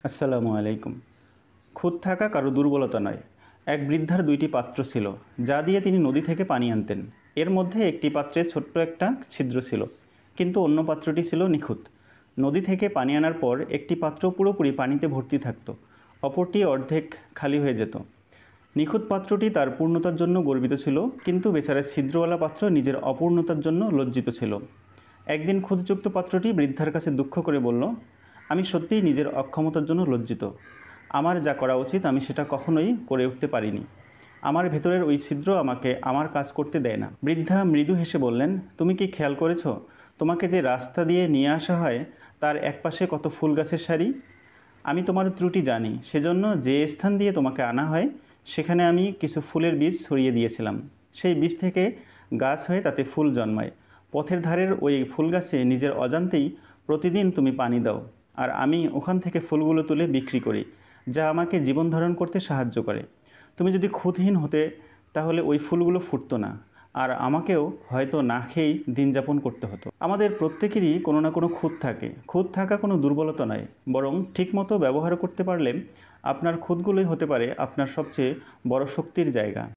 আসসালামু আলাইকুম। খুঁত থাকা কারো দুর্বলতা নয়। এক বৃদ্ধার দুইটি পাত্র ছিল, যা দিয়ে তিনি নদী থেকে পানি আনতেন। এর মধ্যে একটি পাত্রে ছোট্ট একটা ছিদ্র ছিল, কিন্তু অন্য পাত্রটি ছিল নিখুঁত। নদী থেকে পানি আনার পর একটি পাত্র পুরোপুরি পানিতে ভর্তি থাকত, অপরটি অর্ধেক খালি হয়ে যেত। নিখুঁত পাত্রটি তার পূর্ণতার জন্য গর্বিত ছিল, কিন্তু বেচারা ছিদ্রওয়ালা পাত্র নিজের অপূর্ণতার জন্য লজ্জিত ছিল। একদিন খুঁতযুক্ত পাত্রটি বৃদ্ধার কাছে দুঃখ করে বলল, আমি সত্যিই নিজের অক্ষমতার জন্য লজ্জিত। আমার যা করা উচিত আমি সেটা কখনোই করে উঠতে পারিনি। আমার ভেতরের ওই ছিদ্র আমাকে আমার কাজ করতে দেয় না। বৃদ্ধা মৃদু হেসে বললেন, তুমি কি খেয়াল করেছো, তোমাকে যে রাস্তা দিয়ে নিয়ে আসা হয় তার একপাশে কত ফুল গাছের সারি? আমি তোমার ত্রুটি জানি, সেজন্য যে স্থান দিয়ে তোমাকে আনা হয় সেখানে আমি কিছু ফুলের বীজ ছড়িয়ে দিয়েছিলাম। সেই বীজ থেকে গাছ হয়ে তাতে ফুল জন্মায়। পথের ধারের ওই ফুল গাছে নিজের অজান্তেই প্রতিদিন তুমি পানি দাও, আর আমি ওখান থেকে ফুলগুলো তুলে বিক্রি করি, যা আমাকে জীবন ধারণ করতে সাহায্য করে। তুমি যদি খুঁতহীন হতে, তাহলে ওই ফুলগুলো ফুটতো না, আর আমাকেও হয়তো না খেয়েই দিন যাপন করতে হতো। আমাদের প্রত্যেকেরই কোনো না কোনো খুঁত থাকে। খুঁত থাকা কোনো দুর্বলতা নয়, বরং ঠিকমতো ব্যবহার করতে পারলে আপনার খুঁতগুলোই হতে পারে আপনার সবচেয়ে বড় শক্তির জায়গা।